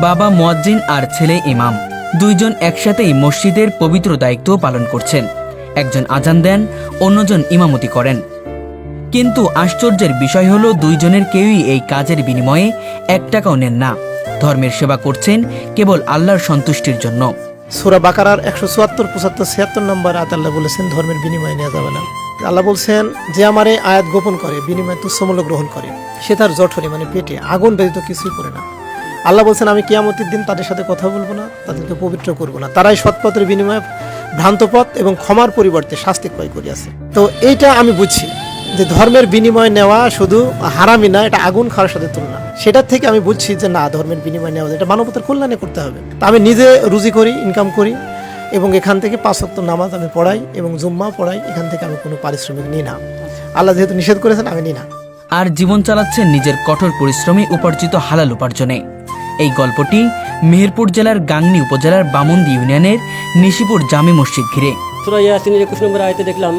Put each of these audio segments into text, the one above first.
বাবা মুয়াজ্জিন আর ছেলে ইমাম দুইজন একসাথেই মসজিদের পবিত্র দায়িত্ব পালন করছেন। একজন আজান দেন, অন্যজন ইমামতি করেন। কিন্তু আশ্চর্যের বিষয় হলো দুইজনের কেউই এই কাজের বিনিময়ে 1 টাকাও নেন না। ধর্মের সেবা করছেন কেবল আল্লাহর সন্তুষ্টির জন্য। সূরা বাকারার 174, 75, 76 নম্বর আয়াত আল্লাহ বলেছেন ধর্মের বিনিময় নেওয়া যাবে না। আল্লাহ বলছেন যে আমার এই আয়াত গোপন করে বিনিময় তুচ্ছমূল্য গ্রহণ করে সে তার জঠরে মানে পেটে আগুন ব্যতীত কিছুই করে না। আল্লাহ বলছেন আমি কিয়ামতের দিন তাদের সাথে কথা বলবো না, তাদেরকে পবিত্র করবো না। তারাই সৎপথের বিনিময়ে ভ্রান্ত পথ এবং ক্ষমার পরিবর্তে শাস্তি ক্রয় করিয়াছে। তো এইটা আমি বুঝছি যে ধর্মের বিনিময় নেওয়া শুধু হারামি না, এটা আগুন খাওয়ার সাথে তুলনা। সেটার থেকে আমি বুঝছি যে না, ধর্মের বিনিময় নেওয়া এটা মানবতার কল্যাণে করতে হবে। তা আমি নিজে রুজি করি, ইনকাম করি এবং এখান থেকে 5 ওয়াক্ত নামাজ আমি পড়াই এবং জুম্মা পড়াই। এখান থেকে আমি কোনো পারিশ্রমিক নিই না। আল্লাহ যেহেতু নিষেধ করেছেন আমি নিই না। আর জীবন চালাচ্ছেন নিজের কঠোর পরিশ্রমে উপার্জিত হালাল উপার্জনে। এই গল্পটি মেহেরপুর জেলার গাংনী উপজেলার বামন্দি ইউনিয়নের নিশিপুর জামে মসজিদ ঘিরে। সূরা ইয়াসিনের 21 নম্বর আয়াতে দেখলাম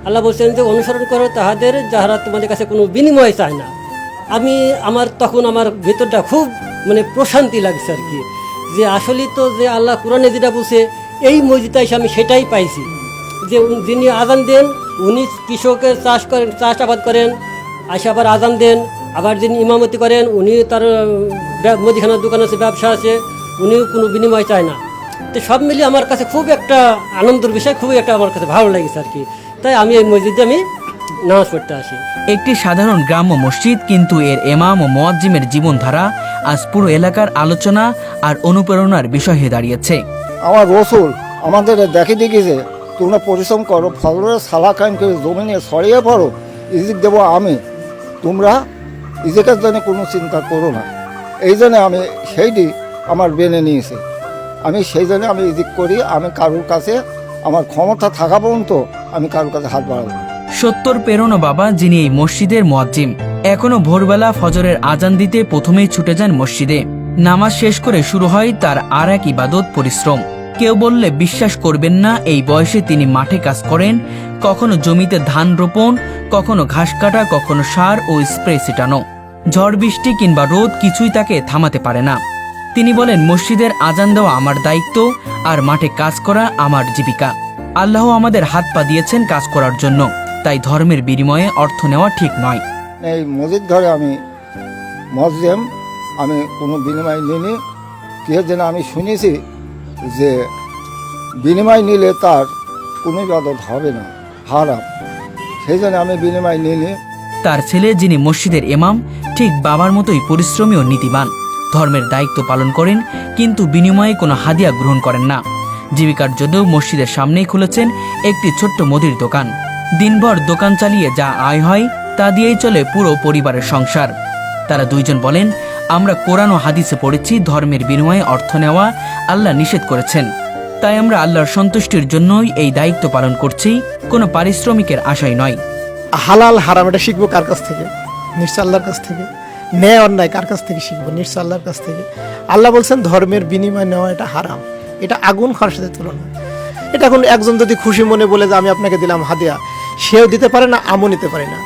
আল্লাহ বলছেন যে অনুসরণ করো তাহাদের যাহারা তোমাদের কাছে কোনো বিনিময় চায় না। তখন আমার ভেতরটা খুব প্রশান্তি লাগছে আর কি, যে আসলেই তো যে আল্লাহ কোরআনে যেটা বলছে এই মসজিদে এসে আমি সেটাই পাইছি। যে যিনি আজান দেন উনি কৃষকের চাষ আবাদ করেন, আসে আবার আজান দেন। আবার যিনি ইমামতি করেন উনি তার মুদিখানার দোকান আছে, ব্যবসা আছে, উনিও কোনো বিনিময় চায় না। তো সব মিলিয়ে আমার কাছে খুব একটা আনন্দের বিষয়, খুবই একটা আমার কাছে ভালো লেগেছে আর কি। তাই আমি এই মসজিদে নামাজ পড়তে আসি। একটি সাধারণ গ্রাম্য মসজিদ, কিন্তু এর ইমাম ও মুয়াজ্জিমের জীবনধারা আজ পুরো এলাকার আলোচনা আর অনুপ্রেরণার বিষয় হয়ে দাঁড়িয়েছে। আমার রসুল আমাদের দেখে দেখিয়েছে তোমরা পরিশ্রম করো, ফজরের সালা কায়েম করে জমিনে ছড়িয়ে পড়ো, ইজিক দেবো আমি, তোমরা ইজিকের জন্য কোনো চিন্তা করো না। এই জন্য আমি সেইটি আমার বেনে নিয়েছি। আমি সেই জন্য আমি ইজিক করি। আমি কারোর কাছে আমার ক্ষমতা থাকা পর্যন্ত আমি কারোর কাছে হাত বাড়াবো না। 70 পেরোনো বাবা, যিনি এই মসজিদের মুয়াজ্জিম, এখনো ভোরবেলা ফজরের আজান দিতে প্রথমেই ছুটে যান মসজিদে। নামাজ শেষ করে শুরু হয় তার আর এক ইবাদত, পরিশ্রম। কেউ বললে বিশ্বাস করবেন না, এই বয়সে তিনি মাঠে কাজ করেন। কখনো জমিতে ধান রোপণ, কখনো ঘাস কাটা, কখনো সার ও স্প্রে ছিটানো। ঝড় বৃষ্টি কিংবা রোদ কিছুই তাকে থামাতে পারে না। তিনি বলেন, মসজিদের আজান দেওয়া আমার দায়িত্ব আর মাঠে কাজ করা আমার জীবিকা। আল্লাহ আমাদের হাত পা দিয়েছেন কাজ করার জন্য, তাই ধর্মের বিনিময়ে অর্থ নেওয়া ঠিক নয়। এই মসজিদ ঘরে আমি মুয়াজ্জিম, আমি কোনো বিনিময় নিইনি। কে যেন আমি শুনেছি যে বিনিময় নিলে তার কোনো ইবাদত হবে না, হারাম। সেই জন্য আমি বিনিময় নিইনি। তার ছেলে, যিনি মসজিদের ইমাম, ঠিক বাবার মতোই পরিশ্রমী ও নীতিবান। ধর্মের দায়িত্ব পালন করেন, কিন্তু বিনিময়ে কোনো হাদিয়া গ্রহণ করেন না। জীবিকার জন্য মসজিদের সামনেই খুলেছেন একটি ছোট্ট মুদির দোকান। দিনভর দোকান চালিয়ে যা আয় হয় তা দিয়েই চলে পুরো পরিবারের সংসার। তারা দুইজন বলেন, আমরা কোরআন ও হাদিসে পড়েছি ধর্মের বিনিময়ে অর্থ নেওয়া আল্লাহ নিষেধ করেছেন। তাই আমরা আল্লাহর সন্তুষ্টির জন্যই এই দায়িত্ব পালন করছি, কোনো পারিশ্রমিকের আশাই নয়। হালাল হারাম এটা শিখবো কার কাছ থেকে? নিশ্চয় আল্লাহর কাছ থেকে। ন্যায় অন্যায় কার কাছ থেকে শিখবো? নিশ্চয় আল্লাহর কাছ থেকে। আল্লাহ বলছেন ধর্মের বিনিময় নেওয়া এটা হারাম, এটা আগুন খাওয়ার সাথে তুলনা। এটা এখন একজন যদি খুশি মনে বলে যে আমি আপনাকে দিলাম হাদিয়া, সেও দিতে পারে না, আমও নিতে পারে না।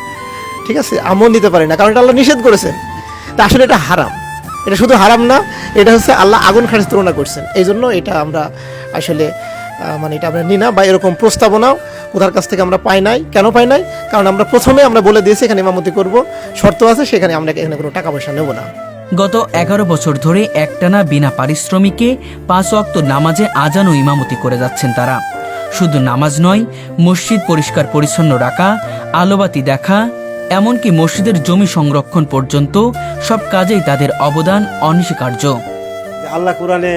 ঠিক আছে, আমও নিতে পারে না, কারণ এটা আল্লাহ নিষেধ করেছেন। তা আসলে এটা হারাম। এটা শুধু হারাম না, এটা হচ্ছে আল্লাহ আগুন খাওয়ার সাথে তুলনা করছেন। এই জন্য এটা আমরা আসলে এটা আমরা নিই না, বা এরকম প্রস্তাবনাও কোথার কাছ থেকে আমরা পাই নাই। কেন পাই নাই? কারণ আমরা প্রথমে আমরা বলে দিয়েছি এখানে ইমামতি করব, শর্ত আছে, সেখানে আমরা এখানে কোনো টাকা পয়সা নেব না। গত 11 বছর ধরে একটানা বিনা পারিশ্রমিকে 5 ওয়াক্ত নামাজে আজান ও ইমামতি করে যাচ্ছেন তারা। শুধু নামাজ নয়, মসজিদ পরিষ্কার পরিচ্ছন্ন রাখা, আলোবাতি দেখা, এমনকি মসজিদের জমি সংরক্ষণ পর্যন্ত সব কাজেই তাদের অবদান অনস্বীকার্য। আল্লাহ কোরআনে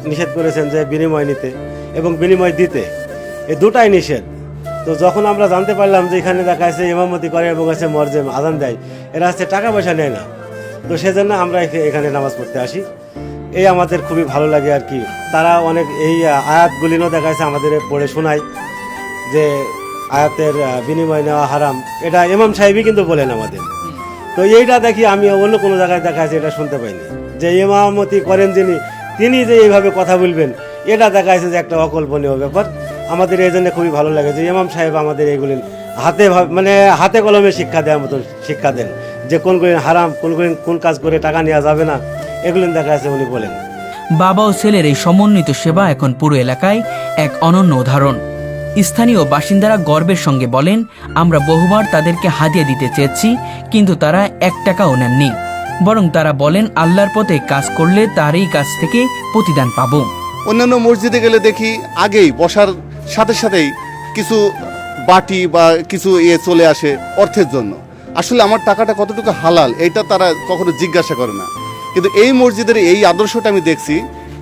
নিষেধ করেছেন যে বিনিময় নিতে এবং বিনিময় দিতে, এই দুটাই নিষেধ। তো যখন আমরা জানতে পারলাম যে এখানে দেখা যাচ্ছে ইমামতি করে এবং আছে মুয়াজ্জিম আজান দেয়, এরা হচ্ছে টাকা পয়সা নেয় না, তো সেজন্য আমরা এখানে নামাজ পড়তে আসি। এই আমাদের খুবই ভালো লাগে আর কি। তারা অনেক এই আয়াতগুলিও দেখা যাচ্ছে আমাদের পড়ে শোনায় যে আয়াতের বিনিময় নেওয়া হারাম, এটা ইমাম সাহেবই কিন্তু বলেন আমাদের। তো এইটা দেখি আমি অন্য কোনো জায়গায় দেখা যাচ্ছে এটা শুনতে পাইনি, যে ইমামতি করেন যিনি, তিনি যে এইভাবে কথা বলবেন, এটা দেখা যাচ্ছে যে একটা অকল্পনীয় ব্যাপার। আমাদের এই জন্য খুবই ভালো লাগে যে ইমাম সাহেব আমাদের এইগুলি হাতে কলমে শিক্ষা দেওয়ার মতো শিক্ষা দেন, যে কোনগুলি হারাম, কোন কাজ করে টাকা নেওয়া যাবে না, এগুলো দেখা যাচ্ছে উনি বলেন। বাবা ও ছেলের এই সমন্বিত সেবা এখন পুরো এলাকায় এক অনন্য উদাহরণ। স্থানীয় বাসিন্দারা গর্বের সঙ্গে বলেন, আমরা বহুবার তাদেরকে হাদিয়া দিতে চেয়েছি, কিন্তু তারা 1 টাকাও নেননি। বরং তারা বলেন, আল্লাহর পথে কাজ করলে তার এই কাজ থেকে প্রতিদান পাবো। অন্যান্য মসজিদে গেলে দেখি আগেই বসার সাথে সাথেই কিছু বাটি বা কিছু চলে আসে অর্থের জন্য। আসলে আমার টাকাটা কতটুকু হালাল এটা তারা কখনো জিজ্ঞাসা করে না। কিন্তু এই মসজিদের এই আদর্শটা আমি দেখছি,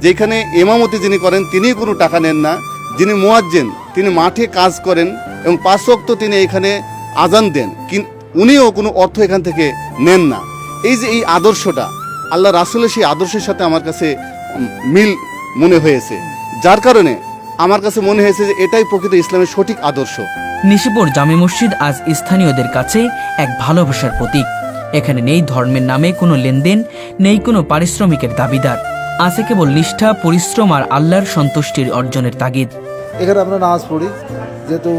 যেখানে ইমামতি যিনি করেন তিনি কোনো টাকা নেন না, যিনি মুয়াজ্জিন তিনি মাঠে কাজ করেন এবং 5 ওয়াক্ত তিনি এখানে আজান দেন, উনিও কোনো অর্থ এখান থেকে নেন না। এই যে এই আদর্শটা আল্লাহ রাসূলের সেই আদর্শের সাথে আমার কাছে মিল মনে হয়েছে, যার কারণে আমার কাছে মনে হয়েছে যে এটাই প্রকৃত ইসলামের সঠিক আদর্শ। নিশিপুর জামে মসজিদ আজ স্থানীয়দের কাছে এক ভালোবাসার প্রতীক। এখানে নেই ধর্মের নামে কোনো লেনদেন, নেই কোনো পারিশ্রমিকের দাবিদার, আছে কেবল নিষ্ঠা, পরিশ্রম আর আল্লাহর সন্তুষ্টির অর্জনের তাগিদ। এখানে আমরা নামাজ পড়ি, যেহেতু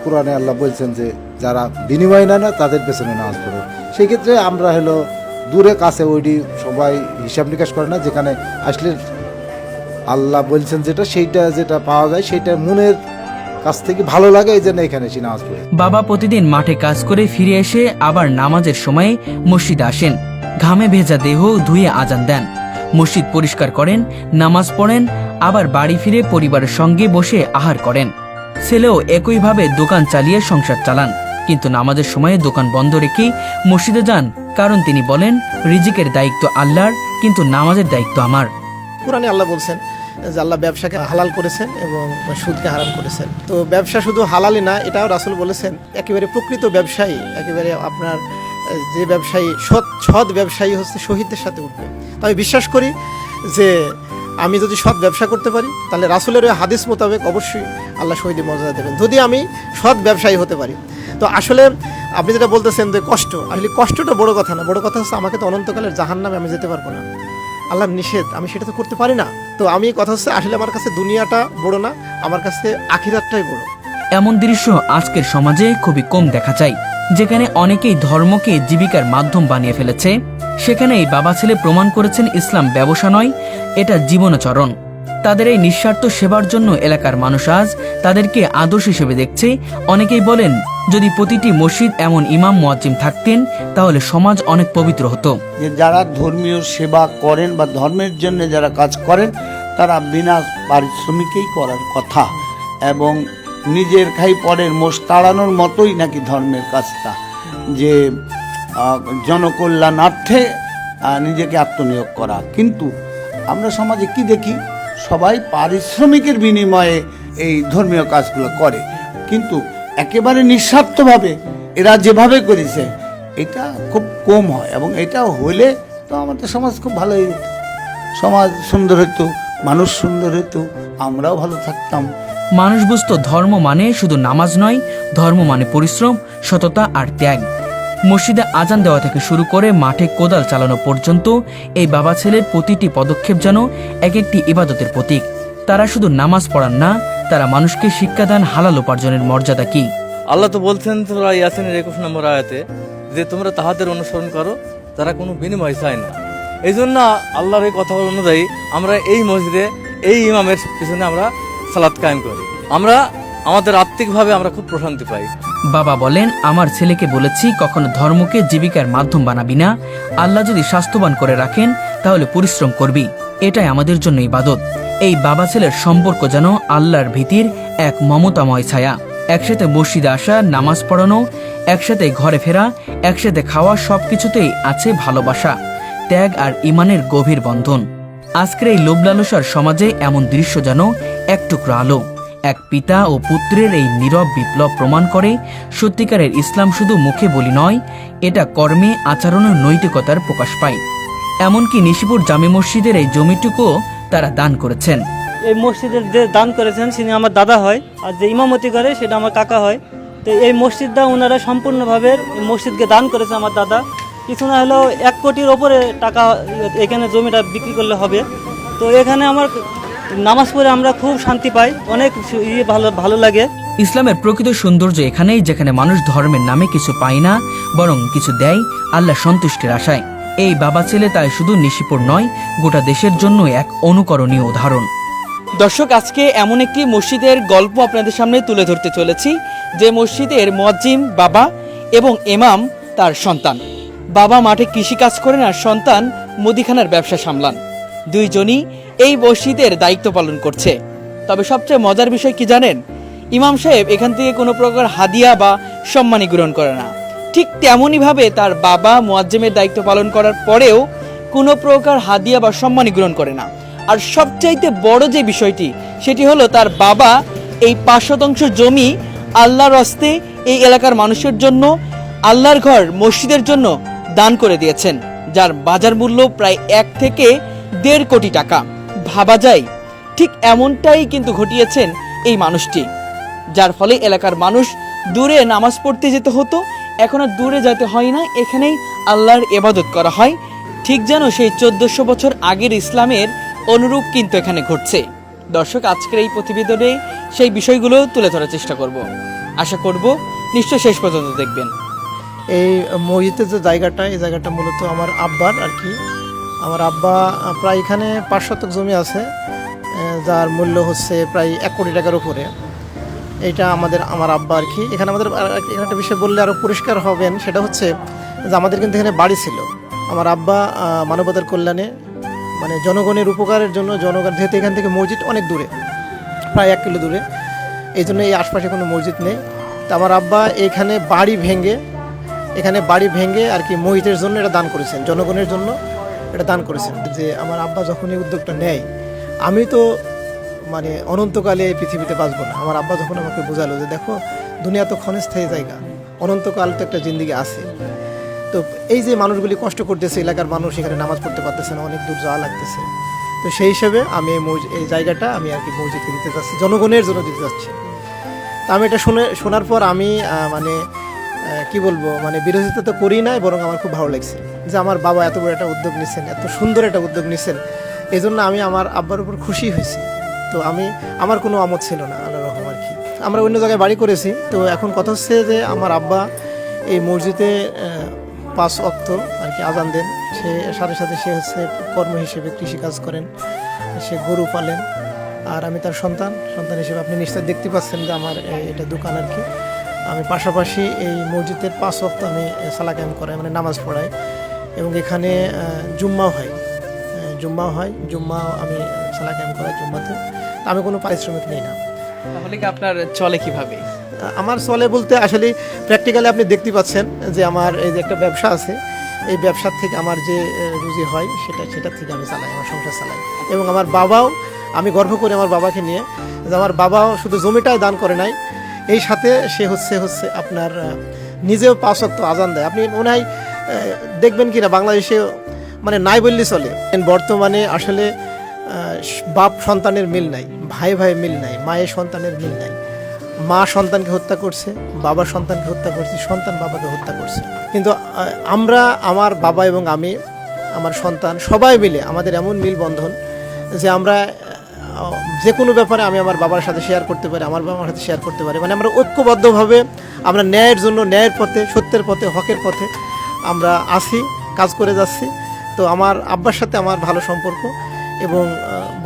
কোরআনে আল্লাহ বলছেন যে যারা বিনিময় নেয় না তাদের পেছনে নামাজ পড়ে। সেই ক্ষেত্রে আমরা দূরে কাছে ওইটি সবাই হিসাব নিকাশ করে না, যেখানে আসলে আল্লাহ বলছেন যেটা পাওয়া যায় সেটা মনের কাছ থেকে ভালো লাগে, এই জন্য এখানে এসে নামাজ পড়ি। বাবা প্রতিদিন মাঠে কাজ করে ফিরে এসে আবার নামাজের সময় মসজিদে আসেন। ঘামে ভেজা দেহ ধুয়ে আজান দেন, মসজিদ পরিষ্কার করেন, নামাজ পড়েন, আবার বাড়ি ফিরে পরিবারের সঙ্গে বসে আহার করেন। ছেলেও একইভাবে দোকান চালিয়ে সংসার চালান, কিন্তু নামাজের সময়ে দোকান বন্ধ রেখে মসজিদে যান, কারণ তিনি বলেন, রিজিকের দায়িত্ব আল্লাহর, কিন্তু নামাজের দায়িত্ব আমার। কোরআনে আল্লাহ বলছেন যে আল্লাহ ব্যবসাকে হালাল করেছেন এবং সুদকে হারাম করেছেন। তো ব্যবসা শুধু হালালই না, এটাও রাসূল বলেছেন একেবারে প্রকৃত ব্যবসায়ী, একেবারে আপনার যে ব্যবসায়ী সৎ ব্যবসায়ী হচ্ছে শহীদদের সাথে উঠবে। তো আমি বিশ্বাস করি যে আমি যদি সৎ ব্যবসা করতে পারি, তাহলে রাসূলের ওই হাদিস মোতাবেক অবশ্যই আল্লাহ শহীদের মর্যাদা দেবেন, যদি আমি সৎ ব্যবসায়ী হতে পারি। তো আসলে আপনি যেটা বলতেছেন যে কষ্ট, আসলে কষ্টটা বড় কথা না, বড় কথা হচ্ছে আমাকে তো অনন্তকালের জাহান্নামে আমি যেতে পারবো না, আল্লাহ নিষেধ, আমি সেটা তো করতে পারি না। তো আমি কথা হচ্ছে আসলে আমার কাছে দুনিয়াটা বড় না, আমার কাছে আখিরাতটাই বড়। এমন দৃশ্য আজকের সমাজে খুবই কম দেখা যায়, যেখানে অনেকেই ধর্মকে জীবিকার মাধ্যম বানিয়ে ফেলেছে। সেখানে এই বাবা ছেলে প্রমাণ করেছেন ইসলাম ব্যবসা নয়, এটা জীবনাচরণ। তাদের এই নিঃস্বার্থ সেবার জন্য এলাকার মানুষ আজ তাদেরকে আদর্শ হিসেবে দেখছে। অনেকেই বলেন, যদি প্রতিটি মসজিদ এমন ইমাম মুয়াজ্জিম থাকতেন তাহলে সমাজ অনেক পবিত্র হতো। যে যারা ধর্মীয় সেবা করেন বা ধর্মের জন্য যারা কাজ করেন তারা বিনা পারিশ্রমিকেই করার কথা, এবং নিজের খাই পরের মোষ তাড়ানোর মতোই নাকি ধর্মের কাজটা, যে জনকল্যাণার্থে নিজেকে আত্মনিয়োগ করা। কিন্তু আমরা সমাজে কি দেখি, সবাই পারিশ্রমিকের বিনিময়ে এই ধর্মীয় কাজগুলো করে, কিন্তু একেবারে নিঃস্বার্থভাবে এরা যেভাবে করেছে এটা খুব কম হয়। এবং এটা হলে তো আমাদের সমাজ খুব ভালো হয়ে যেত, সমাজ সুন্দর হতো, মানুষ সুন্দর হতো, আমরাও ভালো থাকতাম। মানুষ বুঝতো ধর্ম মানে শুধু নামাজ নয়, ধর্ম মানে পরিশ্রম, সততা আর ত্যাগ। মসজিদে আজান দেওয়া থেকে শুরু করে মাঠে কোদাল চালানো পর্যন্ত এই বাবা ছেলের প্রতিটি পদক্ষেপ যেন এক একটি ইবাদতের প্রতীক। তারা শুধু নামাজ পড়ান না, তারা মানুষকে শিক্ষা দেন হালাল উপার্জনের মর্যাদা কি। আল্লাহ তো বলছেন সূরা ইয়াসিনের 21 নম্বর আয়াতে যে তোমরা তাহাদের অনুসরণ করো তারা কোনো বিনিময় চায় না। এই জন্য আল্লাহর এই কথা অনুযায়ী আমরা এই মসজিদে এই ইমামের পিছনে আমরা সালাত কায়েম করি। আমরা আমাদের আত্মিকভাবে আমরা খুব প্রশান্তি পাই। বাবা বলেন, আমার ছেলেকে বলেছি কখনো ধর্মকে জীবিকার মাধ্যম বানাবি না। আল্লাহ যদি স্বাস্থ্যবান করে রাখেন তাহলে পরিশ্রম করবি, এটাই আমাদের জন্য ইবাদত। এই বাবা ছেলের সম্পর্ক যেন আল্লাহর ভীতির এক মমতাময় ছায়া। একসাথে মসজিদে আসা, নামাজ পড়ানো, একসাথে ঘরে ফেরা, একসাথে খাওয়া, সবকিছুতেই আছে ভালোবাসা, ত্যাগ আর ইমানের গভীর বন্ধন। আজকের এই লোভ লালসার সমাজে এমন দৃশ্য যেন এক টুকরো আলো। এক পিতা ও পুত্রের এই নীরব বিপ্লব প্রমাণ করে সত্যিকারের ইসলাম শুধু মুখে বলি নয়, এটা কর্মে, আচরণের নৈতিকতার প্রকাশ পায়। এমনকি নিশিপুর জামে মসজিদের এই জমিটুকুও তারা দান করেছেন। এই মসজিদের যে দান করেছেন তিনি আমার দাদা হয়, আর যে ইমামতি করে সেটা আমার কাকা হয়। তো এই মসজিদটা ওনারা সম্পূর্ণভাবে মসজিদকে দান করেছে আমার দাদা। কিছু না হলেও 1 কোটির ওপরে টাকা এখানে জমিটা বিক্রি করলে হবে। তো এখানে আমার নামাজ পড়ে আমরা খুব শান্তি পাই, অনেক ভালো লাগে। ইসলামের প্রকৃত সৌন্দর্য এখানেই, যেখানে মানুষ ধর্মের নামে কিছু পায় না, বরং কিছু দেয় আল্লাহ সন্তুষ্টির আশায়। এই বাবা ছেলে তাই শুধু নিশিপুর নয়, গোটা দেশের জন্য এক অনুকরণীয় উদাহরণ। দর্শক, আজকে এমন একটি মসজিদের গল্প আপনাদের সামনে তুলে ধরতে চলেছি, যে মসজিদের মুয়াজ্জিম বাবা এবং ইমাম তার সন্তান। বাবা মাঠে কৃষিকাজ করেন আর সন্তান মুদিখানার ব্যবসা সামলান। দুইজনই এই মসজিদের দায়িত্ব পালন করছে। তবে সবচেয়ে মজার বিষয় কি জানেন? ইমাম সাহেব এখান থেকে কোনো প্রকার হাদিয়া বা সম্মানী গ্রহণ করে না। ঠিক তেমনইভাবে তার বাবা মুয়াজ্জিমের দায়িত্ব পালন করার পরেও কোনো প্রকার হাদিয়া বা সম্মানী গ্রহণ করে না। আর সবচাইতে বড় যে বিষয়টি, সেটি হলো তার বাবা এই 5 শতাংশ জমি আল্লাহর হস্তে এই এলাকার মানুষের জন্য, আল্লাহর ঘর মসজিদের জন্য দান করে দিয়েছেন, যার বাজার মূল্য প্রায় 1 থেকে 1.5 কোটি টাকা। ভাবা যায়, ঠিক এমনটাই কিন্তু ঘটিয়েছেন এই মানুষটি, যার ফলে এলাকার মানুষ দূরে নামাজ পড়তে যেতে হতো, এখন আর দূরে যেতে হয় না, এখানেই আল্লাহর ইবাদত করা হয়। ঠিক যেন সেই 1400 বছর আগের ইসলামের অনুরূপ কিন্তু এখানে ঘটছে। দর্শক, আজকের এই প্রতিবেদনে সেই বিষয়গুলো তুলে ধরার চেষ্টা করব। আশা করব নিশ্চয় শেষ পর্যন্ত দেখবেন। এই মসজিদের যে জায়গাটা, এই জায়গাটা মূলত আমার আব্বার আর কি। আমার আব্বা প্রায় এখানে 5 শতক জমি আছে, যার মূল্য হচ্ছে প্রায় 1 কোটি টাকার উপরে। এইটা আমার আব্বা আর কি। এখানে আমাদের এখানে একটা বিষয় বললে আরও পরিষ্কার হবেন, সেটা হচ্ছে যে আমাদের কিন্তু এখানে বাড়ি ছিল। আমার আব্বা মানবতার কল্যাণে, মানে জনগণের উপকারের জন্য, জনগণ যেহেতু এখান থেকে মসজিদ অনেক দূরে, প্রায় 1 কিলো দূরে, এই জন্য এই আশপাশে কোনো মসজিদ নেই। তো আমার আব্বা এখানে বাড়ি ভেঙে আর কি মসজিদের জন্য এটা দান করেছেন, জনগণের জন্য এটা দান করেছেন। যে আমার আব্বা যখন এই উদ্যোগটা নেয়, আমি তো মানে অনন্তকালে এই পৃথিবীতে বাঁচবো না। আমার আব্বা যখন আমাকে বোঝালো যে দেখো, দুনিয়া তো ক্ষণস্থায়ী জায়গা, অনন্তকাল তো একটা জিন্দিগি আছে। তো এই যে মানুষগুলি কষ্ট করতেছে, এলাকার মানুষ এখানে নামাজ পড়তে পারতেছে না, অনেক দূর যাওয়া লাগতেছে, তো সেই হিসেবে আমি এই জায়গাটা আমি আর কি মসজিদকে দিতে চাচ্ছি, জনগণের জন্য দিতে চাচ্ছি। তা আমি এটা শোনার পর আমি মানে কি বলবো, মানে বিরোধিতা তো করি নাই, বরং আমার খুব ভালো লাগছে যে আমার বাবা এত বড় একটা উদ্যোগ নিচ্ছেন, এত সুন্দর একটা উদ্যোগ নিচ্ছেন। এই জন্য আমি আমার আব্বার উপর খুশি হয়েছি। তো আমার কোনো আমোদ ছিল না, আল্লাহর রহম আর কি। আমরা অন্য জায়গায় বাড়ি করেছি, তো এখন কথা হচ্ছে যে আমার আব্বা এই মসজিদে 5 ওয়াক্ত আর কি আজান দেন। সে সাথে সাথে সে হচ্ছে কর্ম হিসেবে কৃষিকাজ করেন, সে গরু পালেন। আর আমি তার সন্তান হিসেবে আপনি নিশ্চয় দেখতে পাচ্ছেন যে আমার এটা দোকান আর কি। আমি পাশাপাশি এই মসজিদের 5 ওয়াক্ত আমি সালাত কায়েম করাই, মানে নামাজ পড়াই, এবং এখানে জুম্মাও হয়, আমি সালাত কায়েম করাই জুম্মাতে। আমি কোনো পারিশ্রমিক নেই না। তাহলে কি আপনার চলে কিভাবে? আমার চলে বলতে আসলে প্র্যাকটিক্যালি আপনি দেখতে পাচ্ছেন যে আমার এই যে একটা ব্যবসা আছে, এই ব্যবসার থেকে আমার যে রুজি হয় সেটার থেকে আমি চালাই, আমার সংসার চালাই। এবং আমার বাবাও, আমি গর্ব করি আমার বাবাকে নিয়ে যে আমার বাবাও শুধু জমিটাই দান করে নাই, এই সাথে সে হচ্ছে আপনার নিজেও 5 ওয়াক্ত আজান দেয়। আপনি মনে হয় দেখবেন কিনা বাংলাদেশে মানে নাই বললে চলে। বর্তমানে আসলে বাপ সন্তানের মিল নাই, ভাই মিল নাই, মায়ের সন্তানের মিল নাই। মা সন্তানকে হত্যা করছে, বাবা সন্তানকে হত্যা করছে, সন্তান বাবাকে হত্যা করছে। কিন্তু আমরা, আমার বাবা এবং আমি, আমার সন্তান সবাই মিলে আমাদের এমন মিল বন্ধন যে আমরা যে কোনো ব্যাপারে আমি আমার বাবার সাথে শেয়ার করতে পারি, আমার বাবার সাথে শেয়ার করতে পারি। মানে আমরা ঐক্যবদ্ধভাবে আমরা ন্যায়ের জন্য, ন্যায়ের পথে, সত্যের পথে, হকের পথে আমরা আসি, কাজ করে যাচ্ছি। তো আমার আব্বার সাথে আমার ভালো সম্পর্ক, এবং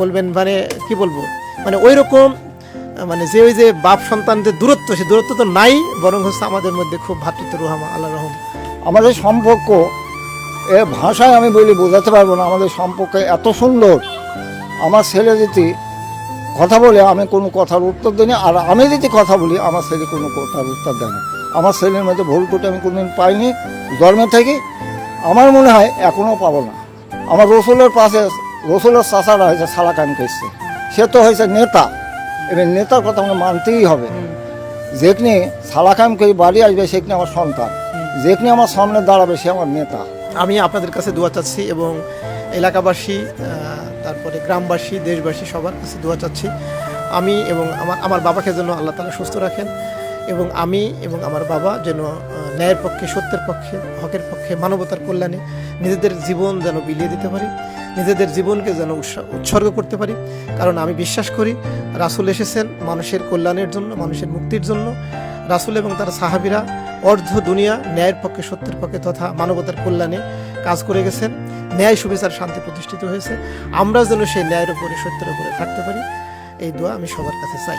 বলবেন মানে কি বলবো, মানে ওই রকম মানে ওই যে বাপ সন্তান যে দূরত্ব, সে দূরত্ব তো নাই, বরং হচ্ছে আমাদের মধ্যে খুব ভ্রাতৃত্ব রহম, আল্লাহ রহম। আমাদের সম্পর্ক এ ভাষায় আমি বলি বোঝাতে পারবো না। আমাদের সম্পর্ক এত সুন্দর, আমার ছেলে যদি কথা বলে আমি কোনো কথার উত্তর দিই না, আর আমি যদি কথা বলি আমার ছেলে কোনো কথার উত্তর দেয় না। আমার ছেলের মধ্যে ভুল ত্রুটি আমি কোনোদিন পাইনি জন্মে থেকে, আমার মনে হয় এখনও পাবো না। আমার রসুলের পাশে রসুলের চাচারা হয়েছে সালাত কায়েম করছে, সে তো হয়েছে নেতা, এবার নেতার কথা আমাকে মানতেই হবে। যেখানে সালাত কায়েম করে বাড়ি আসবে সেখানে আমার সন্তান, যেখানে আমার সামনে দাঁড়াবে সে আমার নেতা। আমি আপনাদের কাছে দোয়া চাচ্ছি, এবং এলাকাবাসী, তারপরে গ্রামবাসী, দেশবাসী সবার কাছে দোয়া চাচ্ছি। আমি এবং আমার বাবাকে যেন আল্লাহ তাআলা সুস্থ রাখেন, এবং আমি এবং আমার বাবা যেন ন্যায়ের পক্ষে, সত্যের পক্ষে, হকের পক্ষে, মানবতার কল্যাণে নিজেদের জীবন যেন বিলিয়ে দিতে পারি, নিজেদের জীবনকে যেন উৎসর্গ করতে পারি। কারণ আমি বিশ্বাস করি রাসূল এসেছেন মানুষের কল্যাণের জন্য, মানুষের মুক্তির জন্য। রাসূল এবং তার সাহাবীরা অর্ধ দুনিয়া ন্যায়ের পক্ষে, সত্যের পক্ষে তথা মানবতার কল্যাণে কাজ করে গেছেন, ন্যায় সুবিচার শান্তি প্রতিষ্ঠিত হয়েছে। আমরা যেন সেই ন্যায়ের উপরে সত্যের উপরে থাকতে পারি, এই দোয়া আমি সবার কাছে চাই।